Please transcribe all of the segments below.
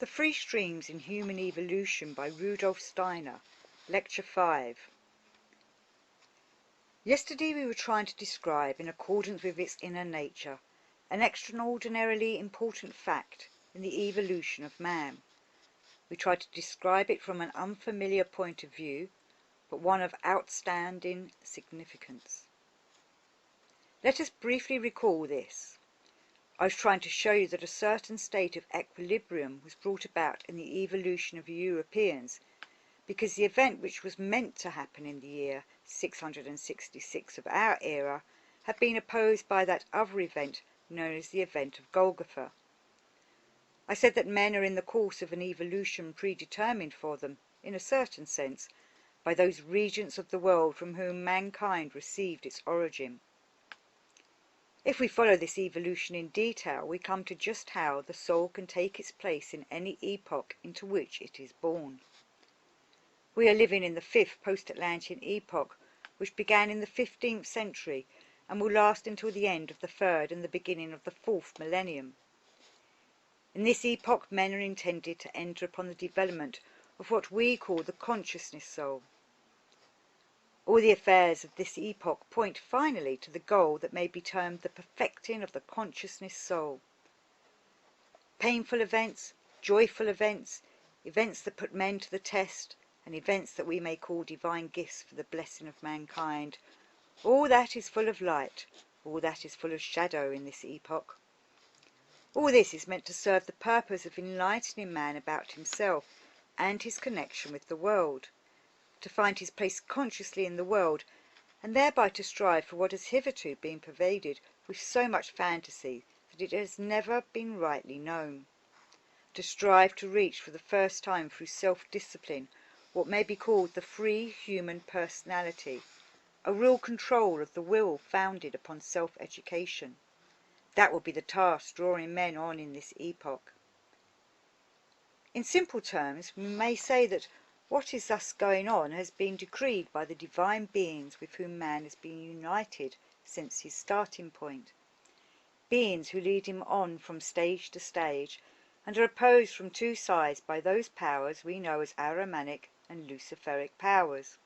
The Free Streams in Human Evolution by Rudolf Steiner, Lecture 5. Yesterday we were trying to describe, in accordance with its inner nature, an extraordinarily important fact in the evolution of man. We tried to describe it from an unfamiliar point of view, but one of outstanding significance. Let us briefly recall this. I was trying to show you that a certain state of equilibrium was brought about in the evolution of Europeans, because the event which was meant to happen in the year 666 of our era had been opposed by that other event known as the event of Golgotha. I said that men are in the course of an evolution predetermined for them, in a certain sense, by those regions of the world from whom mankind received its origin. If we follow this evolution in detail, we come to just how the soul can take its place in any epoch into which it is born. We are living in the fifth post-Atlantean epoch, which began in the 15th century and will last until the end of the third and the beginning of the fourth millennium. In this epoch, men are intended to enter upon the development of what we call the consciousness soul. All the affairs of this epoch point finally to the goal that may be termed the perfecting of the consciousness soul. Painful events, joyful events, events that put men to the test, and events that we may call divine gifts for the blessing of mankind, all that is full of light, all that is full of shadow in this epoch. All this is meant to serve the purpose of enlightening man about himself and his connection with the world, to find his place consciously in the world, and thereby to strive for what has hitherto been pervaded with so much fantasy that it has never been rightly known, to strive to reach for the first time through self-discipline what may be called the free human personality, a real control of the will founded upon self-education. That will be the task drawing men on in this epoch. In simple terms, we may say that what is thus going on has been decreed by the divine beings with whom man has been united since his starting point, beings who lead him on from stage to stage and are opposed from two sides by those powers we know as Ahrimanic and Luciferic powers.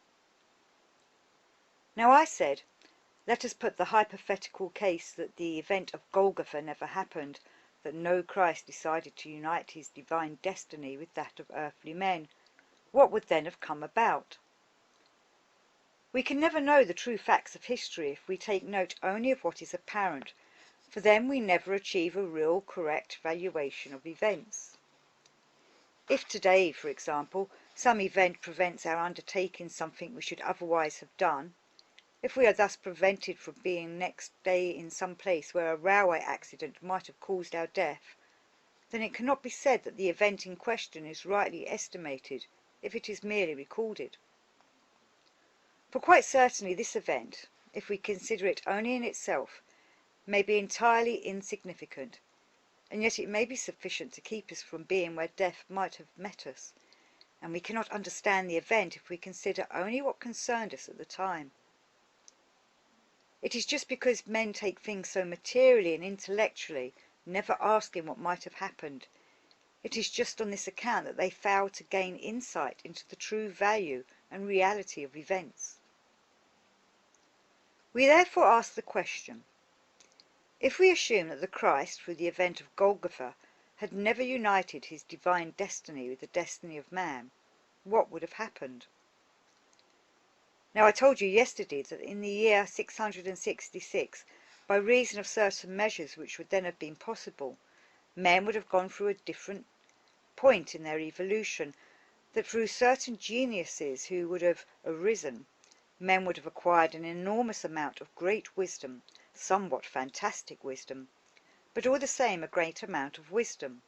Now I said, let us put the hypothetical case that the event of Golgotha never happened, that no Christ decided to unite his divine destiny with that of earthly men. What would then have come about? We can never know the true facts of history if we take note only of what is apparent, for then we never achieve a real correct valuation of events. If today, for example, some event prevents our undertaking something we should otherwise have done, if we are thus prevented from being next day in some place where a railway accident might have caused our death, then it cannot be said that the event in question is rightly estimated if it is merely recorded. For quite certainly this event, if we consider it only in itself, may be entirely insignificant, and yet it may be sufficient to keep us from being where death might have met us, and we cannot understand the event if we consider only what concerned us at the time. It is just because men take things so materially and intellectually, never asking what might have happened, it is just on this account that they fail to gain insight into the true value and reality of events. We therefore ask the question, if we assume that the Christ, through the event of Golgotha, had never united his divine destiny with the destiny of man, what would have happened? Now I told you yesterday that in the year 666, by reason of certain measures which would then have been possible, men would have gone through a different point in their evolution, that through certain geniuses who would have arisen, men would have acquired an enormous amount of great wisdom, somewhat fantastic wisdom, but all the same a great amount of wisdom.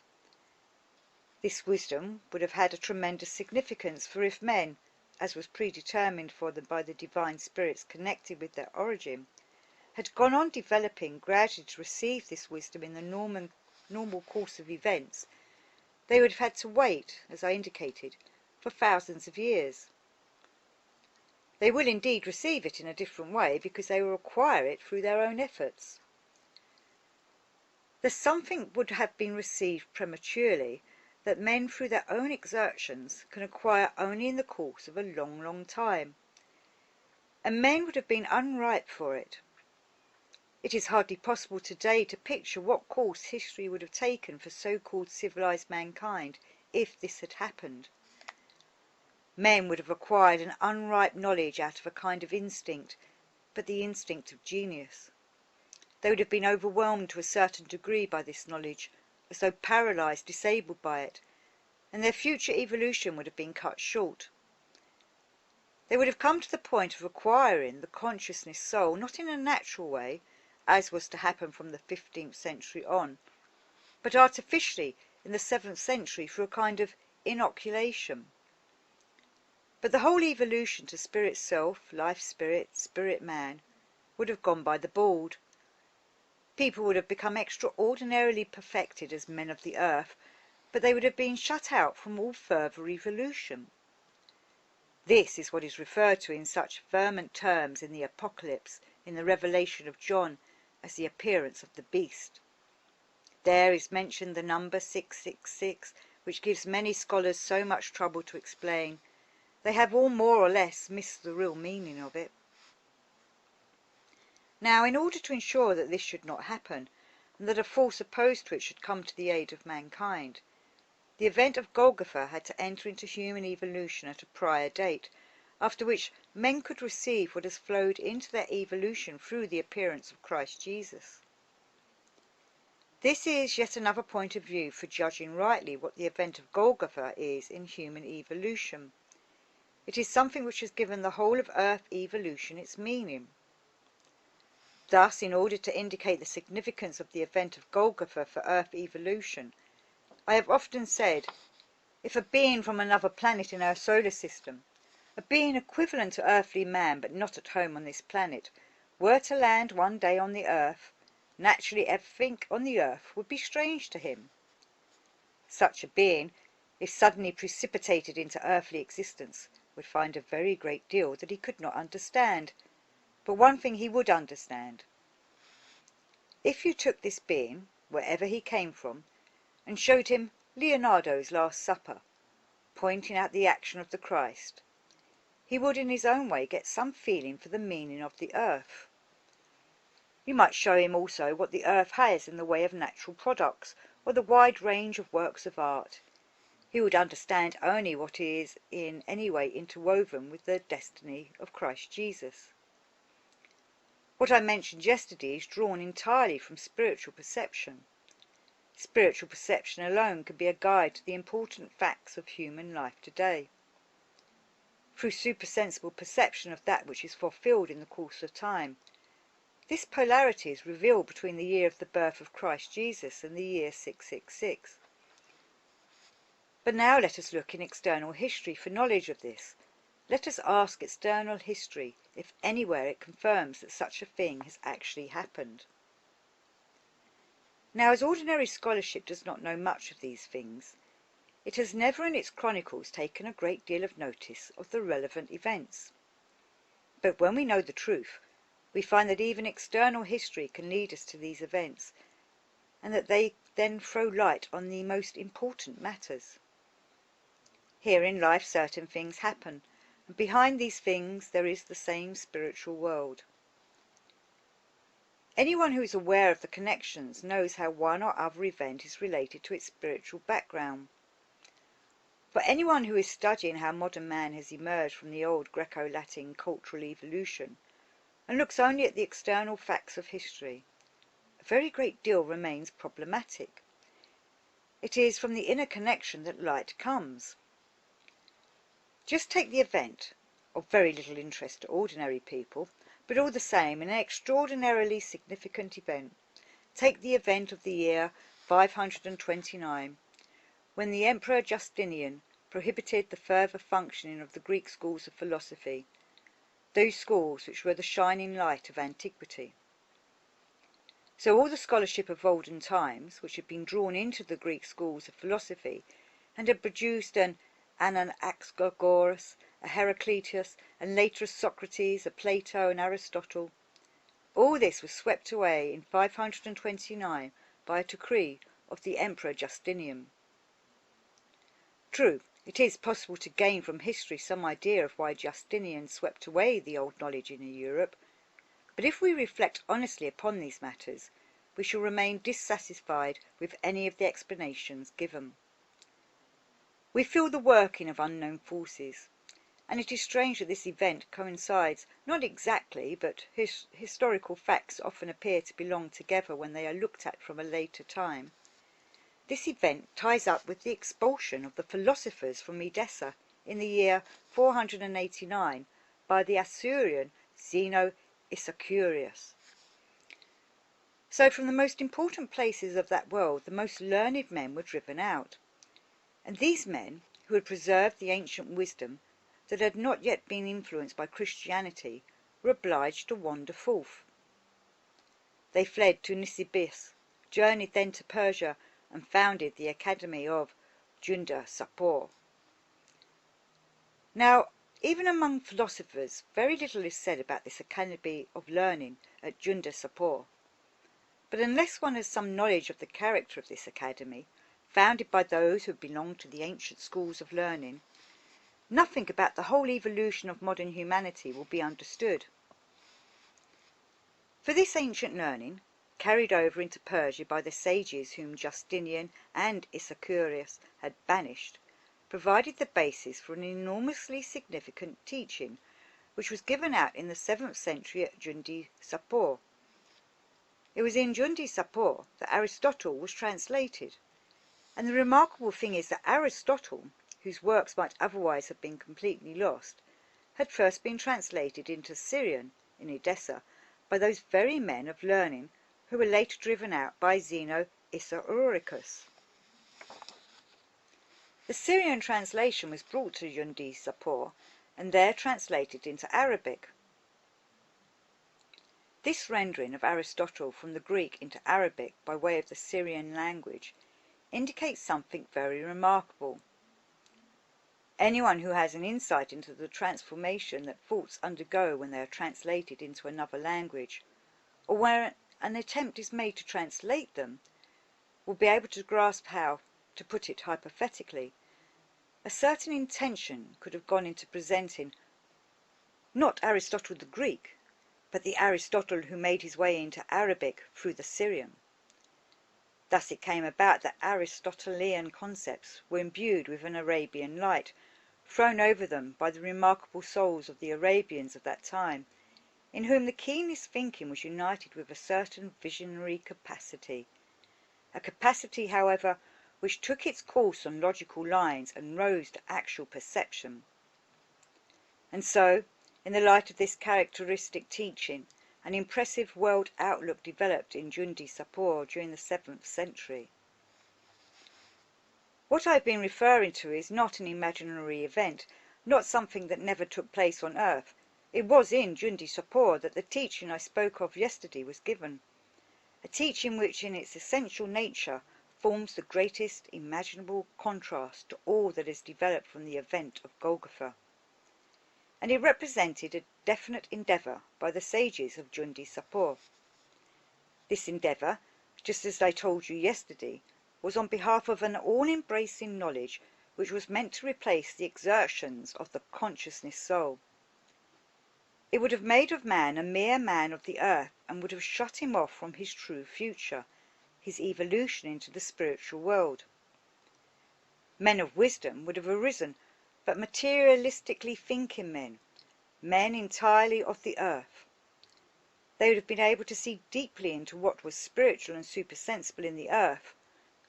This wisdom would have had a tremendous significance, for if men, as was predetermined for them by the divine spirits connected with their origin, had gone on developing gradually to receive this wisdom in the normal course of events, they would have had to wait, as I indicated, for thousands of years. They will indeed receive it in a different way, because they will acquire it through their own efforts. The something would have been received prematurely that men through their own exertions can acquire only in the course of a long, long time, and men would have been unripe for it. It is hardly possible today to picture what course history would have taken for so-called civilized mankind if this had happened. Men would have acquired an unripe knowledge out of a kind of instinct, but the instinct of genius. They would have been overwhelmed to a certain degree by this knowledge, as though paralyzed, disabled by it, and their future evolution would have been cut short. They would have come to the point of acquiring the consciousness soul, not in a natural way, as was to happen from the 15th century on, but artificially in the 7th century through a kind of inoculation. But the whole evolution to spirit self, life spirit, spirit man, would have gone by the board. People would have become extraordinarily perfected as men of the earth, but they would have been shut out from all further evolution. This is what is referred to in such vehement terms in the Apocalypse, in the Revelation of John, as the appearance of the beast. There is mentioned the number 666, which gives many scholars so much trouble to explain. They have all more or less missed the real meaning of it. Now, in order to ensure that this should not happen, and that a force opposed to it should come to the aid of mankind, the event of Golgotha had to enter into human evolution at a prior date, after which men could receive what has flowed into their evolution through the appearance of Christ Jesus. This is yet another point of view for judging rightly what the event of Golgotha is in human evolution. It is something which has given the whole of earth evolution its meaning. Thus, in order to indicate the significance of the event of Golgotha for earth evolution, I have often said, if a being from another planet in our solar system, a being equivalent to earthly man but not at home on this planet, were to land one day on the earth, naturally everything on the earth would be strange to him. Such a being, if suddenly precipitated into earthly existence, would find a very great deal that he could not understand, but one thing he would understand. If you took this being, wherever he came from, and showed him Leonardo's Last Supper, pointing out the action of the Christ, he would in his own way get some feeling for the meaning of the earth. You might show him also what the earth has in the way of natural products, or the wide range of works of art. He would understand only what is in any way interwoven with the destiny of Christ Jesus. What I mentioned yesterday is drawn entirely from spiritual perception. Spiritual perception alone can be a guide to the important facts of human life today. Through supersensible perception of that which is fulfilled in the course of time, this polarity is revealed between the year of the birth of Christ Jesus and the year 666. But now let us look in external history for knowledge of this. Let us ask external history if anywhere it confirms that such a thing has actually happened. Now, as ordinary scholarship does not know much of these things, it has never in its chronicles taken a great deal of notice of the relevant events. But when we know the truth, we find that even external history can lead us to these events, and that they then throw light on the most important matters. Here in life certain things happen, and behind these things there is the same spiritual world. Anyone who is aware of the connections knows how one or other event is related to its spiritual background. For anyone who is studying how modern man has emerged from the old Greco-Latin cultural evolution, and looks only at the external facts of history, a very great deal remains problematic. It is from the inner connection that light comes. Just take the event, of very little interest to ordinary people, but all the same an extraordinarily significant event. Take the event of the year 529, when the Emperor Justinian prohibited the further functioning of the Greek schools of philosophy, those schools which were the shining light of antiquity. So all the scholarship of olden times, which had been drawn into the Greek schools of philosophy, and had produced an Anaxagoras, a Heraclitus, and later a Socrates, a Plato, and Aristotle, all this was swept away in 529 by a decree of the Emperor Justinian. True, it is possible to gain from history some idea of why Justinian swept away the old knowledge in Europe, but if we reflect honestly upon these matters, we shall remain dissatisfied with any of the explanations given. We feel the working of unknown forces, and it is strange that this event coincides, not exactly, but historical facts often appear to belong together when they are looked at from a later time. This event ties up with the expulsion of the philosophers from Edessa in the year 489 by the Assyrian Zeno-Issacharius. So from the most important places of that world the most learned men were driven out, and these men, who had preserved the ancient wisdom that had not yet been influenced by Christianity, were obliged to wander forth. They fled to Nisibis, journeyed then to Persia, and founded the Academy of Junda Sapor. Now, even among philosophers, very little is said about this Academy of Learning at Junda Sapor. But unless one has some knowledge of the character of this academy, founded by those who belonged to the ancient schools of learning, nothing about the whole evolution of modern humanity will be understood. For this ancient learning, carried over into Persia by the sages whom Justinian and Issacharius had banished, provided the basis for an enormously significant teaching which was given out in the 7th century at Jundi Sapor. It was in Jundi Sapor that Aristotle was translated, and the remarkable thing is that Aristotle, whose works might otherwise have been completely lost, had first been translated into Syrian in Edessa by those very men of learning who were later driven out by Zeno-Issacharius. The Syrian translation was brought to Jundi Sapor and there translated into Arabic. This rendering of Aristotle from the Greek into Arabic by way of the Syrian language indicates something very remarkable. Anyone who has an insight into the transformation that thoughts undergo when they are translated into another language, or where an attempt is made to translate them, will be able to grasp how, to put it hypothetically, a certain intention could have gone into presenting not Aristotle the Greek, but the Aristotle who made his way into Arabic through the Syrian. Thus it came about that Aristotelian concepts were imbued with an Arabian light, thrown over them by the remarkable souls of the Arabians of that time, in whom the keenest thinking was united with a certain visionary capacity, a capacity, however, which took its course on logical lines and rose to actual perception. And so, in the light of this characteristic teaching, an impressive world outlook developed in Jundi Sapor during the 7th century. What I have been referring to is not an imaginary event, not something that never took place on earth. It was in Jundi Sapor that the teaching I spoke of yesterday was given, a teaching which in its essential nature forms the greatest imaginable contrast to all that is developed from the event of Golgotha. And it represented a definite endeavour by the sages of Jundi Sapor. This endeavour, just as I told you yesterday, was on behalf of an all-embracing knowledge which was meant to replace the exertions of the consciousness soul. It would have made of man a mere man of the earth and would have shut him off from his true future, his evolution into the spiritual world. Men of wisdom would have arisen, but materialistically thinking men, men entirely of the earth. They would have been able to see deeply into what was spiritual and supersensible in the earth,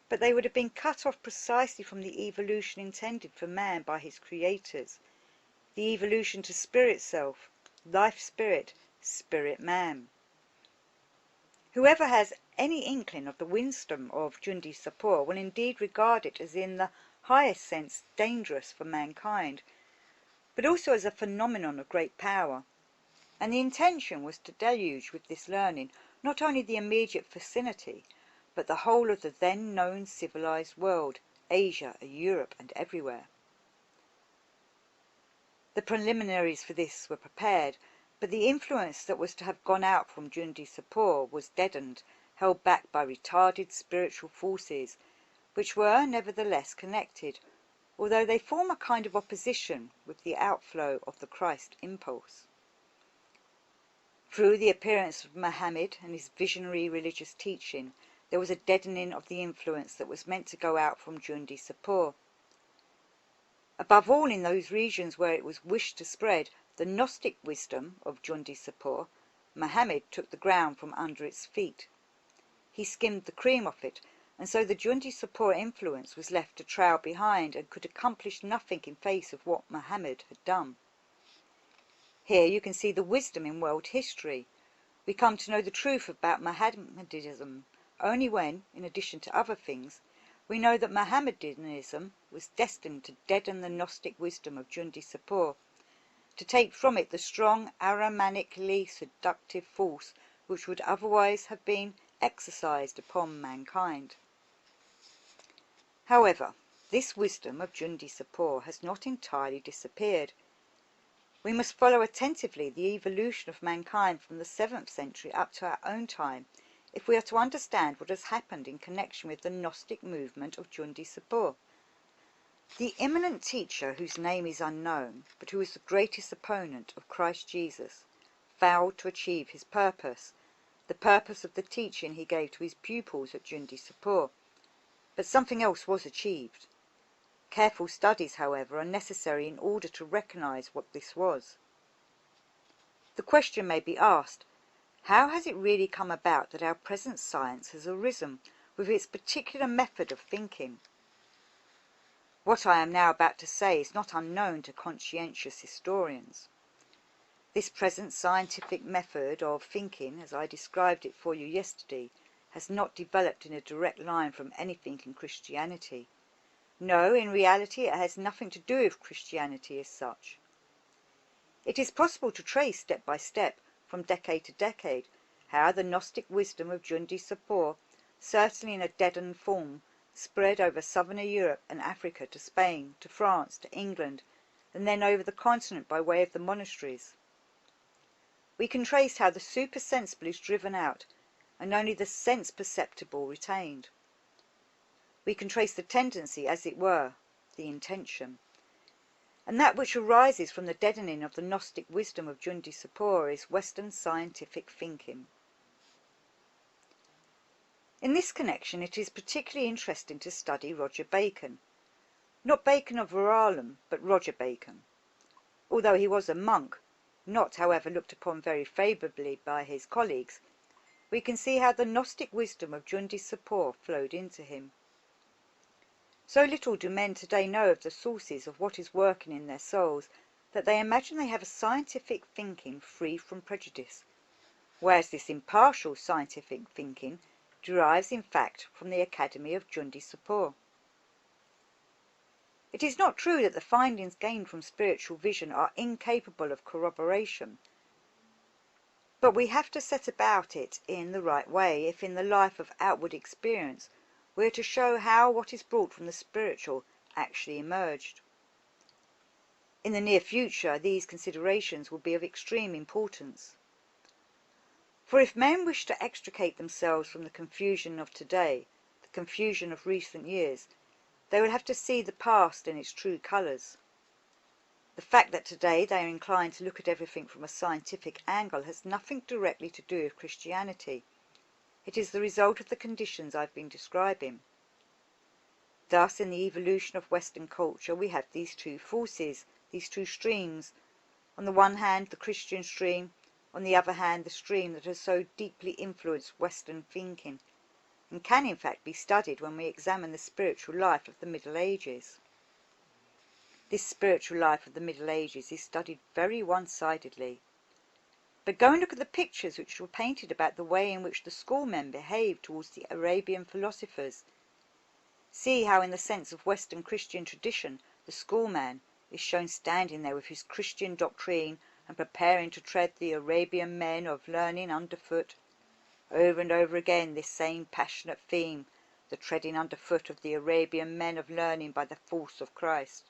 but they would have been cut off precisely from the evolution intended for man by his creators, the evolution to spirit self, life spirit, spirit man. Whoever has any inkling of the wisdom of Jundi Sapor will indeed regard it as in the highest sense dangerous for mankind, but also as a phenomenon of great power, and the intention was to deluge with this learning not only the immediate vicinity, but the whole of the then known civilized world, Asia, Europe, and everywhere. The preliminaries for this were prepared, but the influence that was to have gone out from Jundi Sapor was deadened, held back by retarded spiritual forces, which were nevertheless connected, although they form a kind of opposition with the outflow of the Christ impulse. Through the appearance of Muhammad and his visionary religious teaching, there was a deadening of the influence that was meant to go out from Jundi Sapor. Above all, in those regions where it was wished to spread the Gnostic wisdom of Jundi Sapor, Muhammad took the ground from under its feet. He skimmed the cream off it, and so the Jundi Sapor influence was left to trail behind and could accomplish nothing in face of what Muhammad had done. Here you can see the wisdom in world history. We come to know the truth about Mohammedanism only when, in addition to other things, we know that Mohammedanism was destined to deaden the Gnostic wisdom of Jundi Sapor, to take from it the strong Abrahamanically seductive force which would otherwise have been exercised upon mankind. However, this wisdom of Jundi Sapor has not entirely disappeared. We must follow attentively the evolution of mankind from the 7th century up to our own time if we are to understand what has happened in connection with the Gnostic movement of Jundi Sapor. The eminent teacher, whose name is unknown, but who was the greatest opponent of Christ Jesus, failed to achieve his purpose, the purpose of the teaching he gave to his pupils at Jundi Sapor, but something else was achieved. Careful studies, however, are necessary in order to recognize what this was. The question may be asked, how has it really come about that our present science has arisen with its particular method of thinking? What I am now about to say is not unknown to conscientious historians. This present scientific method of thinking, as I described it for you yesterday, has not developed in a direct line from anything in Christianity. No, in reality it has nothing to do with Christianity as such. It is possible to trace step by step, from decade to decade, how the Gnostic wisdom of Jundi Sapor, certainly in a deadened form, spread over southern Europe and Africa to Spain, to France, to England, and then over the continent by way of the monasteries. We can trace how the supersensible is driven out, and only the sense perceptible retained. We can trace the tendency, as it were, the intention. And that which arises from the deadening of the Gnostic wisdom of Jundi Sapor is Western scientific thinking. In this connection it is particularly interesting to study Roger Bacon. Not Bacon of Verulam, but Roger Bacon. Although he was a monk, not however looked upon very favourably by his colleagues, we can see how the Gnostic wisdom of Jundi Sapor flowed into him. So little do men today know of the sources of what is working in their souls that they imagine they have a scientific thinking free from prejudice, whereas this impartial scientific thinking derives in fact from the Academy of Jundi Sapor. It is not true that the findings gained from spiritual vision are incapable of corroboration, but we have to set about it in the right way if in the life of outward experience we are to show how what is brought from the spiritual actually emerged. In the near future these considerations will be of extreme importance. For if men wish to extricate themselves from the confusion of today, the confusion of recent years, they will have to see the past in its true colours. The fact that today they are inclined to look at everything from a scientific angle has nothing directly to do with Christianity. It is the result of the conditions I've been describing. Thus, in the evolution of Western culture, we have these two forces, these two streams. On the one hand, the Christian stream, on the other hand, the stream that has so deeply influenced Western thinking, and can in fact be studied when we examine the spiritual life of the Middle Ages. This spiritual life of the Middle Ages is studied very one-sidedly. But go and look at the pictures which were painted about the way in which the schoolmen behaved towards the Arabian philosophers. See how in the sense of Western Christian tradition the schoolman is shown standing there with his Christian doctrine and preparing to tread the Arabian men of learning underfoot. Over and over again this same passionate theme, the treading underfoot of the Arabian men of learning by the force of Christ.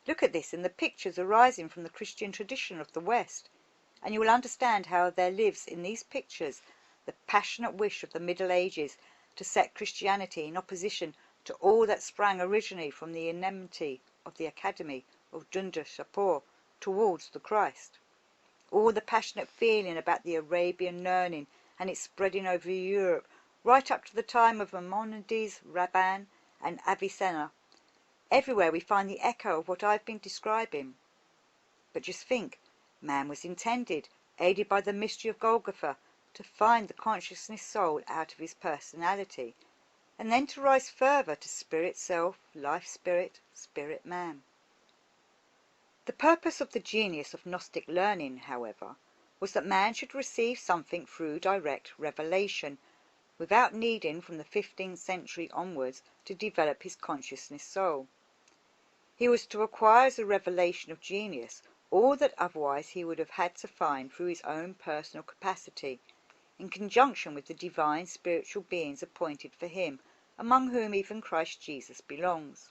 Look at this in the pictures arising from the Christian tradition of the West, and you will understand how there lives in these pictures the passionate wish of the Middle Ages to set Christianity in opposition to all that sprang originally from the enmity of the Academy of Junda Shapur towards the Christ. All the passionate feeling about the Arabian learning and its spreading over Europe right up to the time of Maimonides, Rabban and Avicenna. Everywhere we find the echo of what I've been describing. But just think, man was intended, aided by the mystery of Golgotha, to find the consciousness soul out of his personality, and then to rise further to spirit self, life spirit, spirit man. The purpose of the genius of Gnostic learning, however, was that man should receive something through direct revelation, without needing from the 15th century onwards to develop his consciousness soul. He was to acquire as a revelation of genius all that otherwise he would have had to find through his own personal capacity, in conjunction with the divine spiritual beings appointed for him, among whom even Christ Jesus belongs.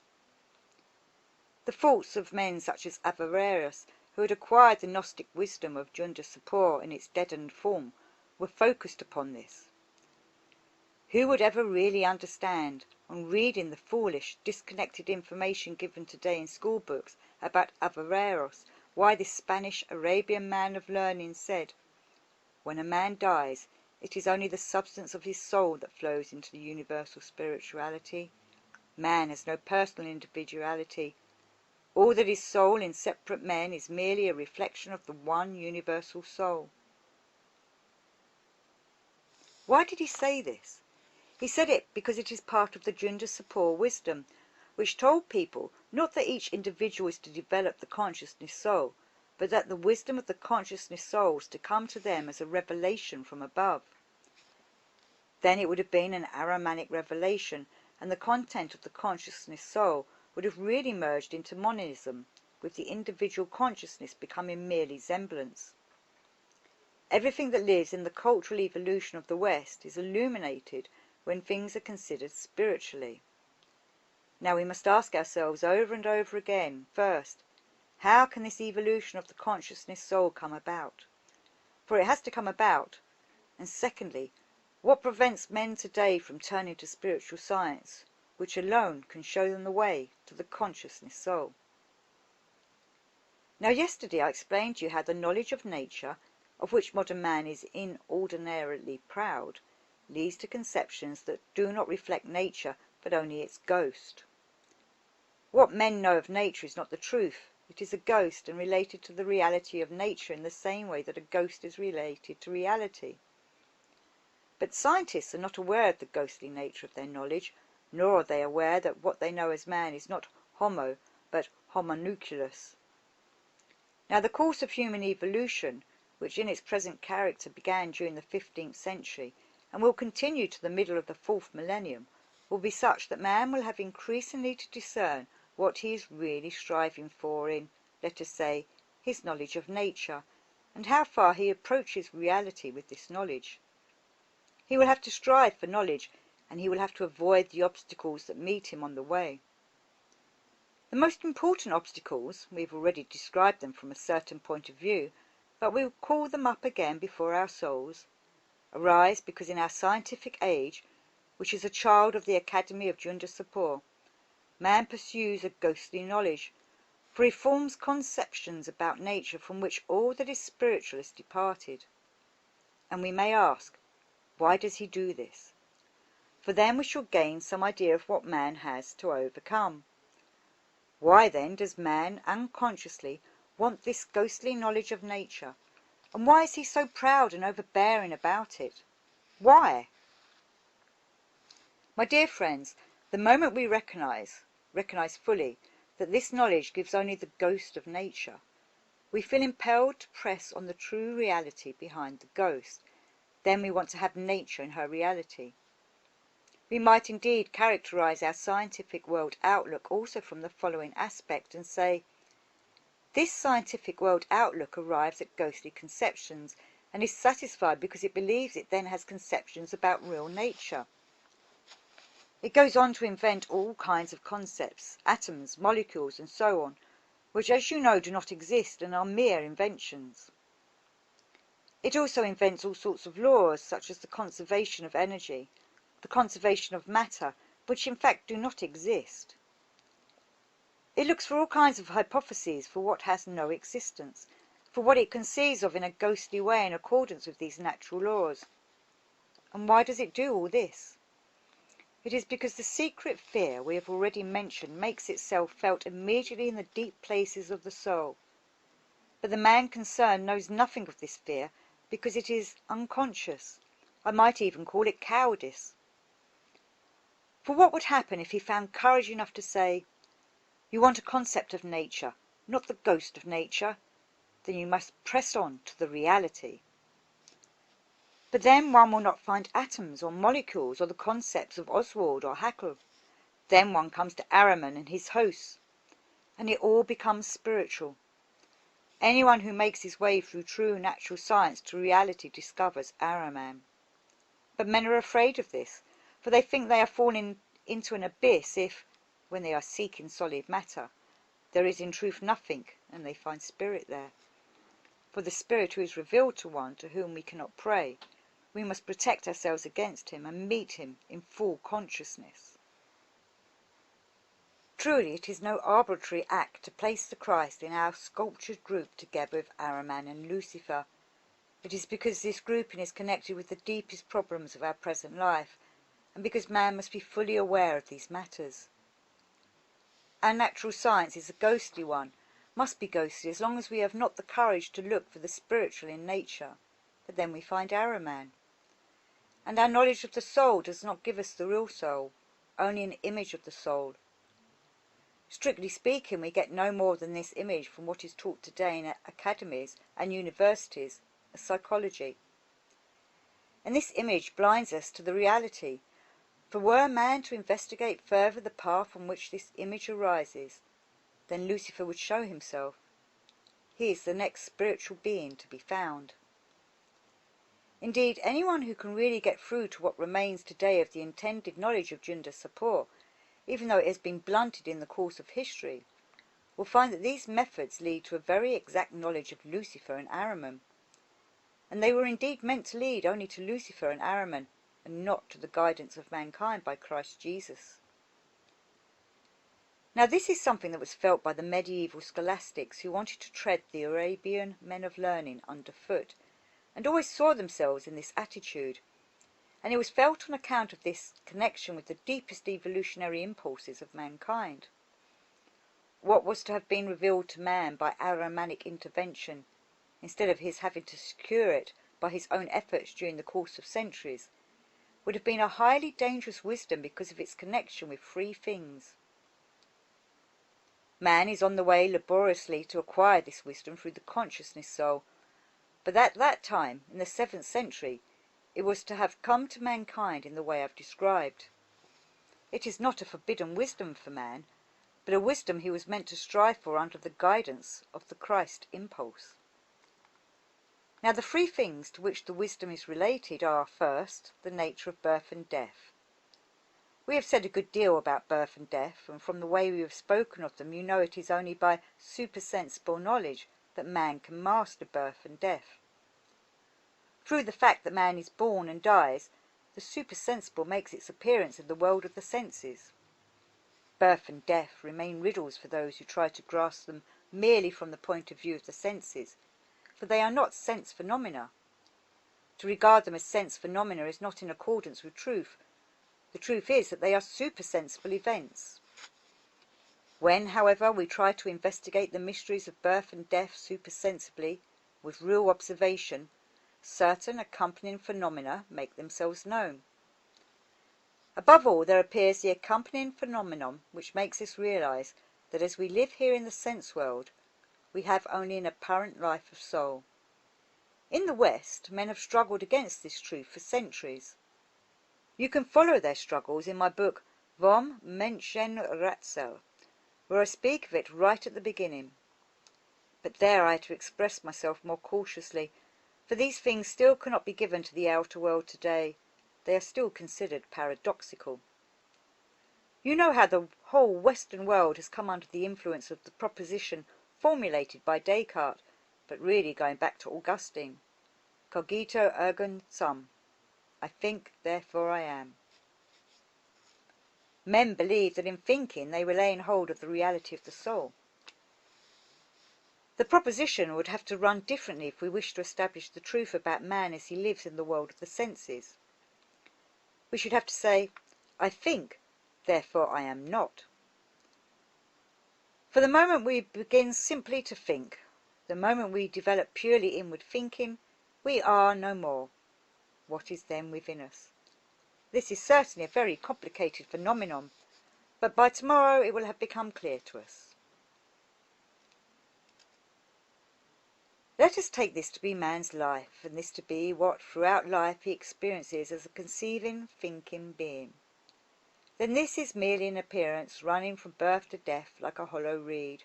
The thoughts of men such as Averroes, who had acquired the Gnostic wisdom of Junda Sapor in its deadened form, were focused upon this. Who would ever really understand, on reading the foolish, disconnected information given today in school books about Averroes, why this Spanish Arabian man of learning said, "When a man dies, it is only the substance of his soul that flows into the universal spirituality. Man has no personal individuality. All that is soul in separate men is merely a reflection of the one universal soul." Why did he say this? He said it because it is part of the Junda Sapor wisdom, which told people not that each individual is to develop the consciousness soul, but that the wisdom of the consciousness soul is to come to them as a revelation from above. Then it would have been an Aramanic revelation, and the content of the consciousness soul would have really merged into monism, with the individual consciousness becoming merely semblance. Everything that lives in the cultural evolution of the West is illuminated when things are considered spiritually. Now we must ask ourselves over and over again, first, how can this evolution of the consciousness soul come about? For it has to come about. And secondly, what prevents men today from turning to spiritual science, which alone can show them the way to the consciousness soul? Now yesterday I explained to you how the knowledge of nature, of which modern man is inordinately proud, leads to conceptions that do not reflect nature but only its ghost. What men know of nature is not the truth. It is a ghost, and related to the reality of nature in the same way that a ghost is related to reality. But scientists are not aware of the ghostly nature of their knowledge, nor are they aware that what they know as man is not homo, but homunculus. Now the course of human evolution, which in its present character began during the 15th century, and will continue to the middle of the 4th millennium, will be such that man will have increasingly to discern what he is really striving for in, let us say, his knowledge of nature, and how far he approaches reality with this knowledge. He will have to strive for knowledge, and he will have to avoid the obstacles that meet him on the way. The most important obstacles, we have already described them from a certain point of view, but we will call them up again before our souls, arise because in our scientific age, which is a child of the Academy of Junda Sapor, man pursues a ghostly knowledge, for he forms conceptions about nature from which all that is spiritual is departed. And we may ask, why does he do this? For then we shall gain some idea of what man has to overcome. Why then does man unconsciously want this ghostly knowledge of nature, and why is he so proud and overbearing about it? Why? My dear friends, the moment we recognize fully that this knowledge gives only the ghost of nature, we feel impelled to press on the true reality behind the ghost. Then we want to have nature in her reality. We might indeed characterize our scientific world outlook also from the following aspect and say, this scientific world outlook arrives at ghostly conceptions and is satisfied because it believes it then has conceptions about real nature. It goes on to invent all kinds of concepts, atoms, molecules, and so on, which, as you know, do not exist and are mere inventions. It also invents all sorts of laws, such as the conservation of energy, the conservation of matter, which in fact do not exist. It looks for all kinds of hypotheses for what has no existence, for what it conceives of in a ghostly way in accordance with these natural laws. And why does it do all this? It is because the secret fear we have already mentioned makes itself felt immediately in the deep places of the soul. But the man concerned knows nothing of this fear because it is unconscious. I might even call it cowardice. For what would happen if he found courage enough to say, "You want a concept of nature, not the ghost of nature? Then you must press on to the reality." But then one will not find atoms or molecules or the concepts of Oswald or Haeckel. Then one comes to Ahriman and his hosts, and it all becomes spiritual. Anyone who makes his way through true natural science to reality discovers Ahriman. But men are afraid of this, for they think they are falling into an abyss if, when they are seeking solid matter, there is in truth nothing, and they find spirit there. For the spirit who is revealed to one to whom we cannot pray, we must protect ourselves against him and meet him in full consciousness. Truly it is no arbitrary act to place the Christ in our sculptured group together with Ahriman and Lucifer. It is because this grouping is connected with the deepest problems of our present life, and because man must be fully aware of these matters. Our natural science is a ghostly one, must be ghostly as long as we have not the courage to look for the spiritual in nature, but then we find Ahriman. And our knowledge of the soul does not give us the real soul, only an image of the soul. Strictly speaking, we get no more than this image from what is taught today in academies and universities as psychology. And this image blinds us to the reality, for were man to investigate further the path on which this image arises, then Lucifer would show himself. He is the next spiritual being to be found. Indeed, anyone who can really get through to what remains today of the intended knowledge of Junda Sapor, even though it has been blunted in the course of history, will find that these methods lead to a very exact knowledge of Lucifer and Ahriman. And they were indeed meant to lead only to Lucifer and Ahriman, and not to the guidance of mankind by Christ Jesus. Now this is something that was felt by the medieval scholastics who wanted to tread the Arabian men of learning underfoot, and always saw themselves in this attitude, and it was felt on account of this connection with the deepest evolutionary impulses of mankind. What was to have been revealed to man by Ahrimanic intervention, instead of his having to secure it by his own efforts during the course of centuries, would have been a highly dangerous wisdom because of its connection with three things. Man is on the way laboriously to acquire this wisdom through the consciousness soul, but at that time, in the 7th century, it was to have come to mankind in the way I've described. It is not a forbidden wisdom for man, but a wisdom he was meant to strive for under the guidance of the Christ impulse. Now the three things to which the wisdom is related are, first, the nature of birth and death. We have said a good deal about birth and death, and from the way we have spoken of them you know it is only by supersensible knowledge that man can master birth and death. Through the fact that man is born and dies, the supersensible makes its appearance in the world of the senses. Birth and death remain riddles for those who try to grasp them merely from the point of view of the senses, for they are not sense phenomena. To regard them as sense phenomena is not in accordance with truth. The truth is that they are supersensible events. When, however, we try to investigate the mysteries of birth and death supersensibly, with real observation, certain accompanying phenomena make themselves known. Above all, there appears the accompanying phenomenon which makes us realize that as we live here in the sense world, we have only an apparent life of soul. In the West, men have struggled against this truth for centuries. You can follow their struggles in my book Vom Menschenrätsel, where I speak of it right at the beginning. But there I had to express myself more cautiously, for these things still cannot be given to the outer world today. They are still considered paradoxical. You know how the whole Western world has come under the influence of the proposition formulated by Descartes, but really going back to Augustine. Cogito ergo sum. I think, therefore I am. Men believe that in thinking they were laying hold of the reality of the soul. The proposition would have to run differently if we wish to establish the truth about man as he lives in the world of the senses. We should have to say, I think, therefore I am not. For the moment we begin simply to think, the moment we develop purely inward thinking, we are no more. What is then within us? This is certainly a very complicated phenomenon, but by tomorrow it will have become clear to us. Let us take this to be man's life, and this to be what throughout life he experiences as a conceiving, thinking being. Then this is merely an appearance running from birth to death like a hollow reed.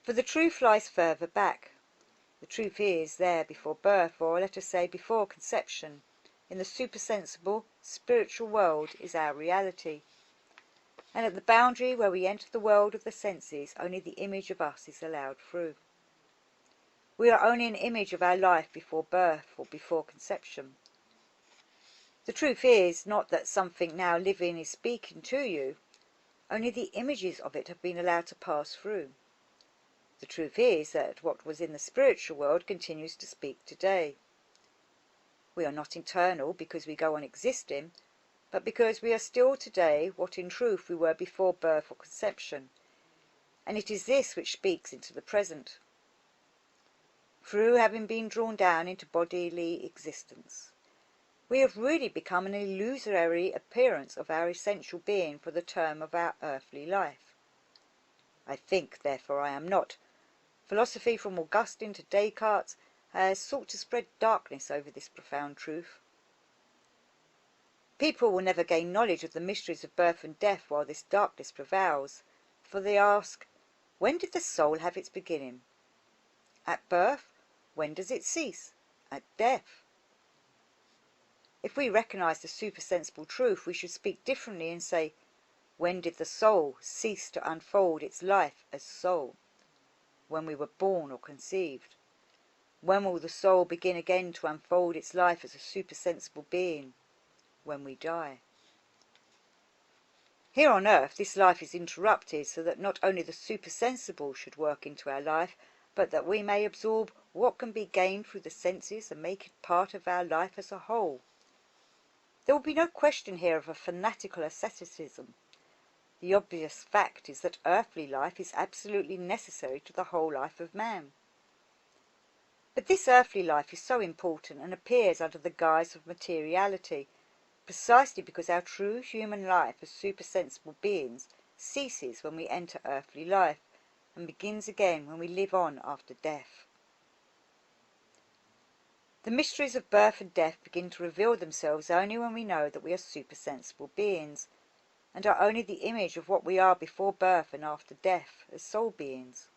For the truth lies further back. The truth is there before birth, or let us say before conception. In the supersensible, spiritual world is our reality. And at the boundary where we enter the world of the senses, only the image of us is allowed through. We are only an image of our life before birth or before conception. The truth is not that something now living is speaking to you, only the images of it have been allowed to pass through. The truth is that what was in the spiritual world continues to speak today. We are not eternal because we go on existing, but because we are still today what in truth we were before birth or conception, and it is this which speaks into the present, through having been drawn down into bodily existence. We have really become an illusory appearance of our essential being for the term of our earthly life. I think, therefore I am not. Philosophy from Augustine to Descartes has sought to spread darkness over this profound truth. People will never gain knowledge of the mysteries of birth and death while this darkness prevails, for they ask, when did the soul have its beginning? At birth? When does it cease? At death. If we recognize the supersensible truth, we should speak differently and say, when did the soul cease to unfold its life as soul? When we were born or conceived. When will the soul begin again to unfold its life as a supersensible being? When we die. Here on earth this life is interrupted so that not only the supersensible should work into our life, but that we may absorb what can be gained through the senses and make it part of our life as a whole. There will be no question here of a fanatical asceticism. The obvious fact is that earthly life is absolutely necessary to the whole life of man. But this earthly life is so important and appears under the guise of materiality, precisely because our true human life as supersensible beings ceases when we enter earthly life, and begins again when we live on after death. The mysteries of birth and death begin to reveal themselves only when we know that we are supersensible beings, and are only the image of what we are before birth and after death, as soul beings.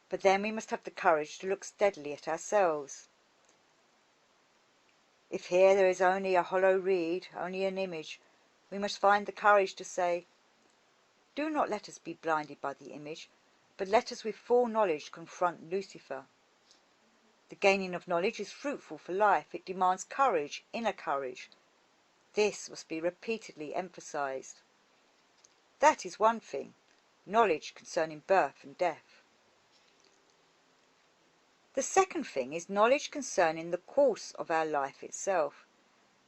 But then we must have the courage to look steadily at ourselves. If here there is only a hollow reed, only an image, we must find the courage to say, do not let us be blinded by the image, but let us with full knowledge confront Lucifer. The gaining of knowledge is fruitful for life. It demands courage, inner courage. This must be repeatedly emphasized. That is one thing, knowledge concerning birth and death. The second thing is knowledge concerning the course of our life itself,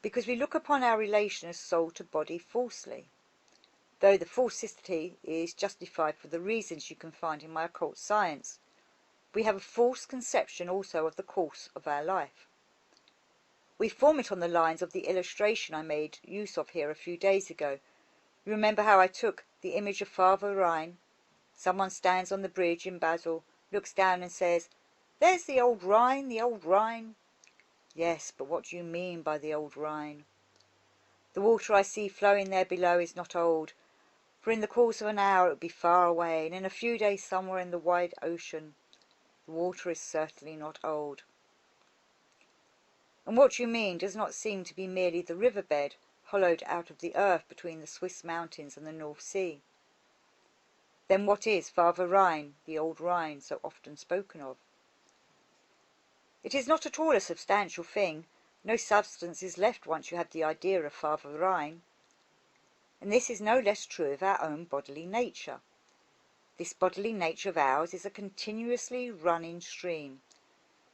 because we look upon our relation as soul to body falsely, though the falsity is justified for the reasons you can find in my occult science. We have a false conception also of the course of our life. We form it on the lines of the illustration I made use of here a few days ago. You remember how I took the image of Father Rhine. Someone stands on the bridge in Basel, looks down and says, "There's the old Rhine, the old Rhine." Yes, but what do you mean by the old Rhine? The water I see flowing there below is not old, for in the course of an hour it would be far away, and in a few days somewhere in the wide ocean. The water is certainly not old. And what you mean does not seem to be merely the riverbed hollowed out of the earth between the Swiss mountains and the North Sea. Then what is Father Rhine, the old Rhine, so often spoken of? It is not at all a substantial thing. No substance is left once you have the idea of Father Rhine. and this is no less true of our own bodily nature. This bodily nature of ours is a continuously running stream,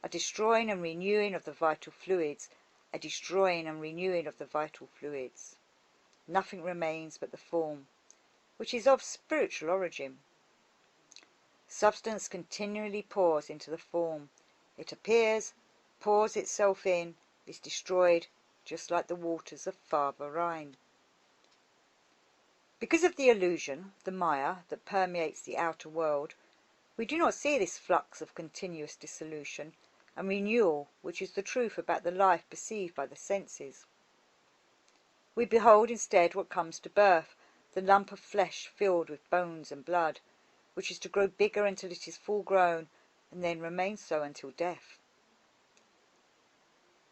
a destroying and renewing of the vital fluids, a destroying and renewing of the vital fluids. Nothing remains but the form, which is of spiritual origin. Substance continually pours into the form. It appears, pours itself in, is destroyed, just like the waters of Father Rhine. Because of the illusion, the Maya, that permeates the outer world, we do not see this flux of continuous dissolution and renewal which is the truth about the life perceived by the senses. We behold instead what comes to birth, the lump of flesh filled with bones and blood, which is to grow bigger until it is full grown, and then remain so until death.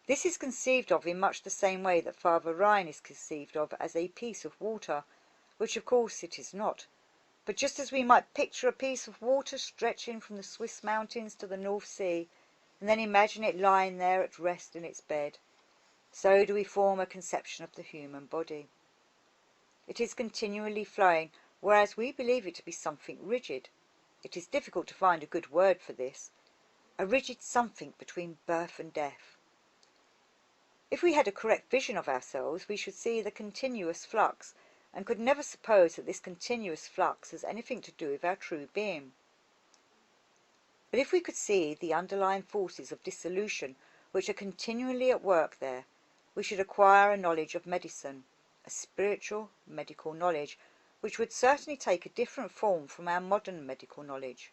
This is conceived of in much the same way that Father Rhine is conceived of as a piece of water, which of course it is not, but just as we might picture a piece of water stretching from the Swiss mountains to the North Sea, and then imagine it lying there at rest in its bed, so do we form a conception of the human body. It is continually flowing, whereas we believe it to be something rigid. It is difficult to find a good word for this, a rigid something between birth and death. If we had a correct vision of ourselves, we should see the continuous flux, and could never suppose that this continuous flux has anything to do with our true being. But if we could see the underlying forces of dissolution which are continually at work there, we should acquire a knowledge of medicine, a spiritual medical knowledge, which would certainly take a different form from our modern medical knowledge.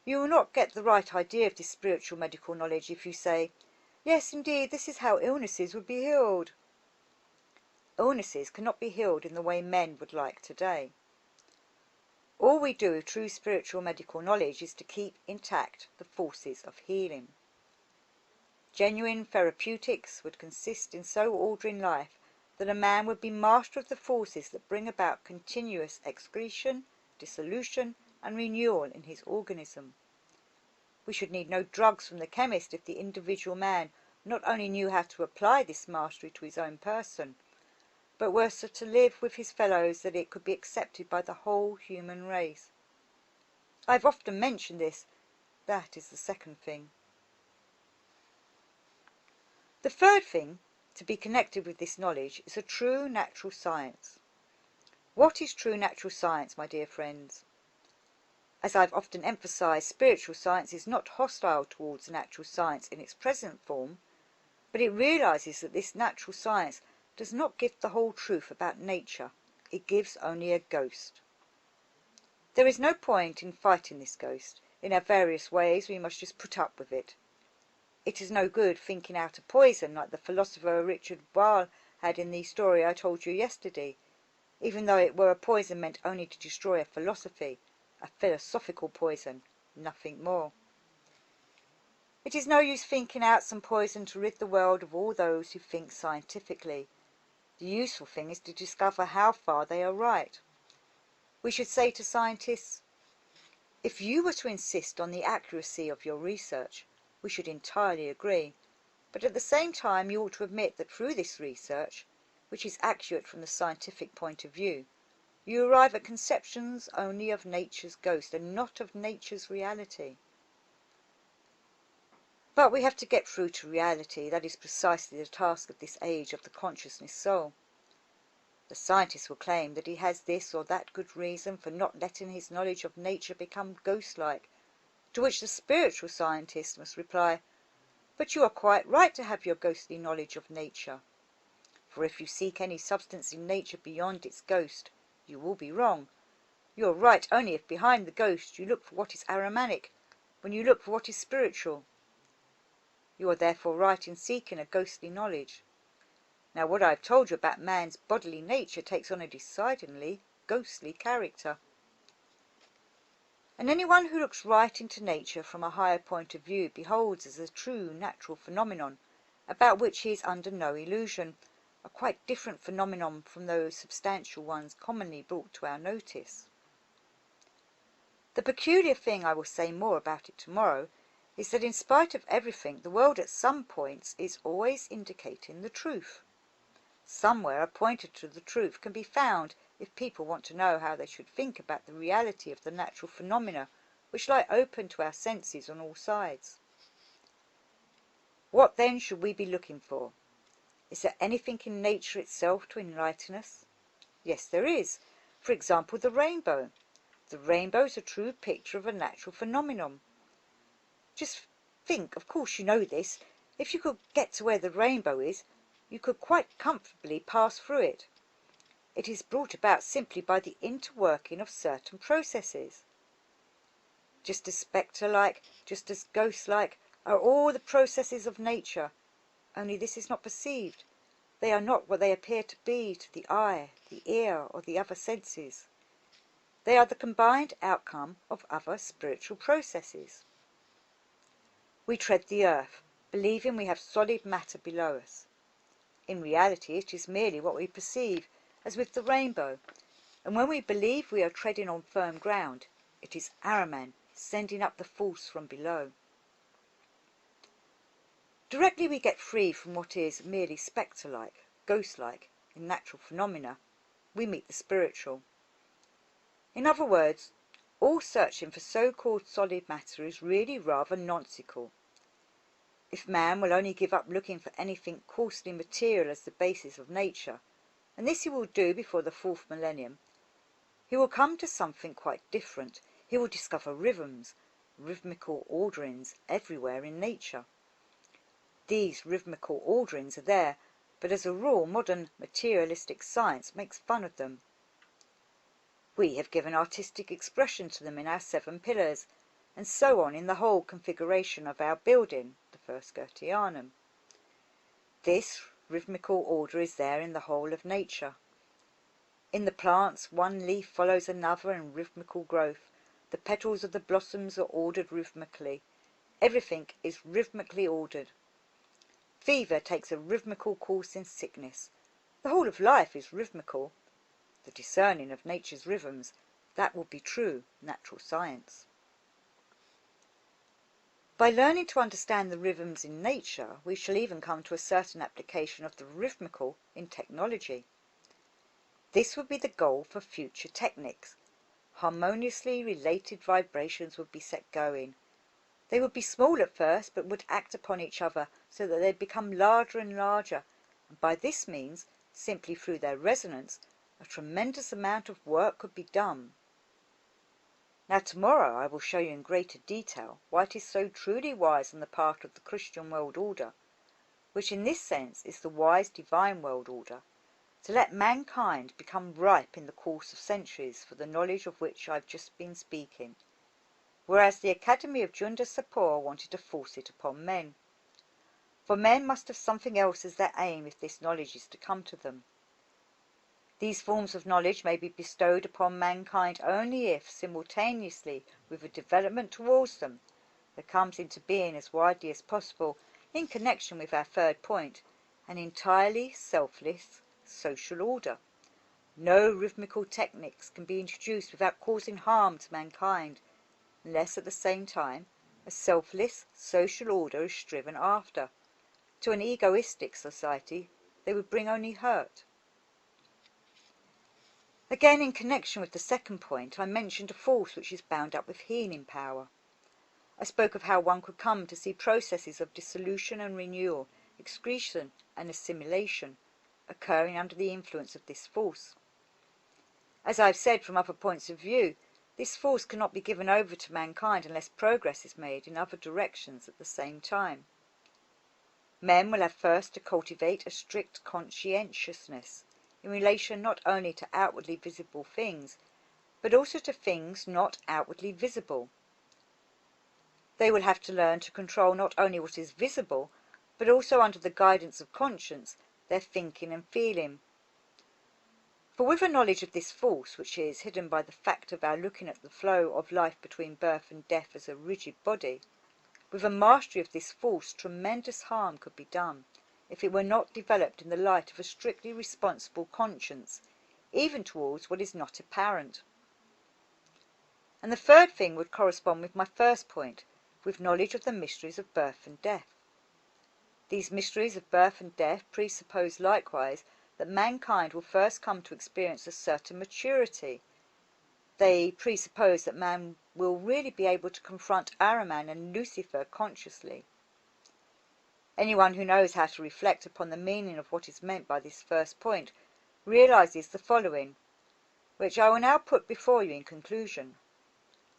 You will not get the right idea of this spiritual medical knowledge if you say, "Yes, indeed, this is how illnesses would be healed." Illnesses cannot be healed in the way men would like today. All we do with true spiritual medical knowledge is to keep intact the forces of healing. Genuine therapeutics would consist in so ordering life that a man would be master of the forces that bring about continuous excretion, dissolution, and renewal in his organism. We should need no drugs from the chemist if the individual man not only knew how to apply this mastery to his own person, but were so to live with his fellows that it could be accepted by the whole human race. I have often mentioned this. That is the second thing. The third thing to be connected with this knowledge is a true natural science. What is true natural science, my dear friends? As I have often emphasized, spiritual science is not hostile towards natural science in its present form, but it realizes that this natural science does not give the whole truth about nature. It gives only a ghost. There is no point in fighting this ghost. In our various ways we must just put up with it. It is no good thinking out a poison like the philosopher Richard Weil had in the story I told you yesterday, even though it were a poison meant only to destroy a philosophy, a philosophical poison, nothing more. It is no use thinking out some poison to rid the world of all those who think scientifically. The useful thing is to discover how far they are right. We should say to scientists, if you were to insist on the accuracy of your research, we should entirely agree, but at the same time you ought to admit that through this research, which is accurate from the scientific point of view, you arrive at conceptions only of nature's ghost and not of nature's reality. But we have to get through to reality. That is precisely the task of this age of the consciousness soul. The scientist will claim that he has this or that good reason for not letting his knowledge of nature become ghost-like, to which the spiritual scientist must reply, but you are quite right to have your ghostly knowledge of nature. For if you seek any substance in nature beyond its ghost, you will be wrong. You are right only if behind the ghost you look for what is Ahrimanic, when you look for what is spiritual. You are therefore right in seeking a ghostly knowledge. Now what I have told you about man's bodily nature takes on a decidedly ghostly character. And anyone who looks right into nature from a higher point of view beholds as a true natural phenomenon, about which he is under no illusion, a quite different phenomenon from those substantial ones commonly brought to our notice. The peculiar thing, I will say more about it tomorrow, is that in spite of everything, the world at some points is always indicating the truth. Somewhere a pointer to the truth can be found if people want to know how they should think about the reality of the natural phenomena which lie open to our senses on all sides. What then should we be looking for? Is there anything in nature itself to enlighten us? Yes, there is. For example, the rainbow. The rainbow is a true picture of a natural phenomenon. Just think, of course you know this, if you could get to where the rainbow is, you could quite comfortably pass through it. It is brought about simply by the interworking of certain processes. Just as spectre-like, just as ghost-like, are all the processes of nature, only this is not perceived. They are not what they appear to be to the eye, the ear, or the other senses. They are the combined outcome of other spiritual processes. We tread the earth, believing we have solid matter below us. In reality it is merely what we perceive, as with the rainbow, and when we believe we are treading on firm ground, it is Ahriman sending up the force from below. Directly we get free from what is merely spectre-like, ghost-like, in natural phenomena, we meet the spiritual. In other words, all searching for so-called solid matter is really rather nonsensical. If man will only give up looking for anything coarsely material as the basis of nature, and this he will do before the 4th millennium, he will come to something quite different. He will discover rhythms, rhythmical orderings everywhere in nature. These rhythmical orderings are there, but as a rule modern materialistic science makes fun of them. We have given artistic expression to them in our 7 pillars, and so on in the whole configuration of our building, the First Goetheanum. This rhythmical order is there in the whole of nature. In the plants one leaf follows another in rhythmical growth. The petals of the blossoms are ordered rhythmically. Everything is rhythmically ordered. Fever takes a rhythmical course in sickness. The whole of life is rhythmical. The discerning of nature's rhythms, that will be true natural science. By learning to understand the rhythms in nature, we shall even come to a certain application of the rhythmical in technology. This would be the goal for future techniques. Harmoniously related vibrations would be set going. They would be small at first, but would act upon each other so that they become larger and larger, and by this means, simply through their resonance, a tremendous amount of work could be done. Now tomorrow I will show you in greater detail why it is so truly wise on the part of the Christian world order, which in this sense is the wise divine world order, to let mankind become ripe in the course of centuries for the knowledge of which I have just been speaking, whereas the Academy of Junda Sapor wanted to force it upon men. For men must have something else as their aim if this knowledge is to come to them. These forms of knowledge may be bestowed upon mankind only if, simultaneously with a development towards them, there comes into being as widely as possible, in connection with our 3rd point, an entirely selfless social order. No rhythmical techniques can be introduced without causing harm to mankind, unless at the same time a selfless social order is striven after. To an egoistic society they would bring only hurt. Again, in connection with the 2nd point, I mentioned a force which is bound up with healing power. I spoke of how one could come to see processes of dissolution and renewal, excretion and assimilation, occurring under the influence of this force. As I have said from other points of view, this force cannot be given over to mankind unless progress is made in other directions at the same time. Men will have first to cultivate a strict conscientiousness in relation not only to outwardly visible things, but also to things not outwardly visible. They will have to learn to control not only what is visible, but also under the guidance of conscience, their thinking and feeling. For with a knowledge of this force, which is hidden by the fact of our looking at the flow of life between birth and death as a rigid body, with a mastery of this force tremendous harm could be done, if it were not developed in the light of a strictly responsible conscience, even towards what is not apparent. And the 3rd thing would correspond with my 1st point, with knowledge of the mysteries of birth and death. These mysteries of birth and death presuppose likewise that mankind will first come to experience a certain maturity. They presuppose that man will really be able to confront Ahriman and Lucifer consciously. Anyone who knows how to reflect upon the meaning of what is meant by this first point realizes the following, which I will now put before you in conclusion.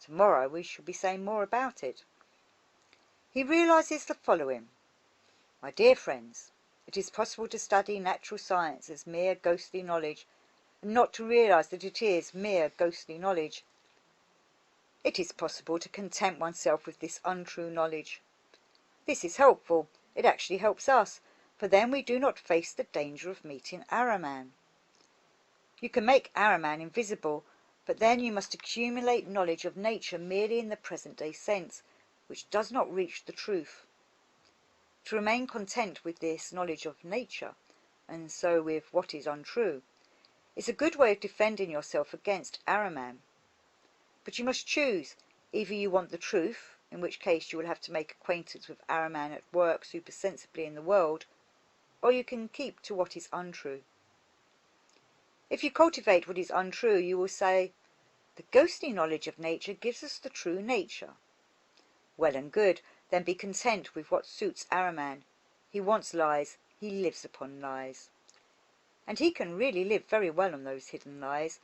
Tomorrow we shall be saying more about it. He realizes the following. My dear friends, it is possible to study natural science as mere ghostly knowledge, and not to realize that it is mere ghostly knowledge. It is possible to content oneself with this untrue knowledge. This is helpful. It actually helps us, for then we do not face the danger of meeting Ahriman. You can make Ahriman invisible, but then you must accumulate knowledge of nature merely in the present-day sense, which does not reach the truth. To remain content with this knowledge of nature, and so with what is untrue, is a good way of defending yourself against Ahriman. But you must choose. Either you want the truth, in which case you will have to make acquaintance with Ahriman at work supersensibly in the world, or you can keep to what is untrue. If you cultivate what is untrue, you will say, the ghostly knowledge of nature gives us the true nature. Well and good, then be content with what suits Ahriman. He wants lies, he lives upon lies. And he can really live very well on those hidden lies.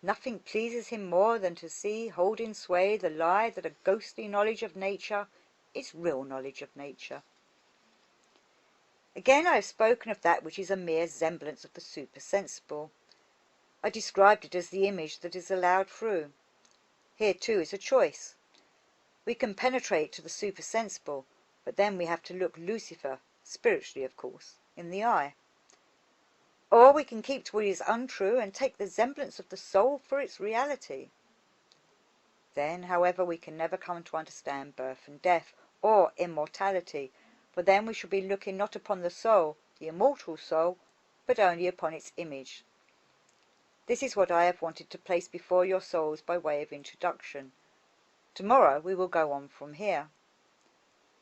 Nothing pleases him more than to see holding sway the lie that a ghostly knowledge of nature is real knowledge of nature. Again I have spoken of that which is a mere semblance of the supersensible. I described it as the image that is allowed through. Here too is a choice. We can penetrate to the supersensible, but then we have to look Lucifer, spiritually of course, in the eye. Or we can keep to what is untrue and take the semblance of the soul for its reality. Then, however, we can never come to understand birth and death, or immortality, for then we shall be looking not upon the soul, the immortal soul, but only upon its image. This is what I have wanted to place before your souls by way of introduction. Tomorrow we will go on from here.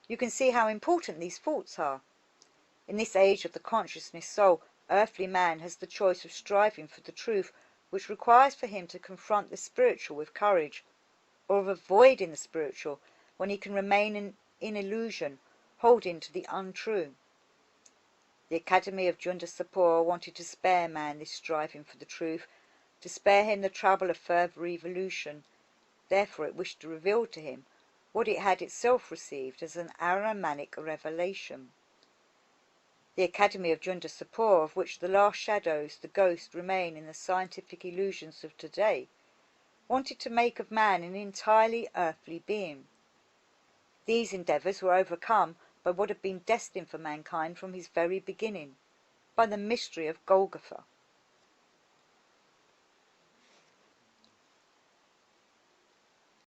You can see how important these thoughts are. In this age of the consciousness soul, earthly man has the choice of striving for the truth, which requires for him to confront the spiritual with courage, or of avoiding the spiritual when he can remain in illusion, holding to the untrue. The Academy of Junda Sapor wanted to spare man this striving for the truth, to spare him the trouble of further evolution. Therefore it wished to reveal to him what it had itself received as an Ahrimanic revelation. The Academy of Junda Sapor, of which the last shadows, the ghost, remain in the scientific illusions of today, wanted to make of man an entirely earthly being. These endeavours were overcome by what had been destined for mankind from his very beginning, by the mystery of Golgotha.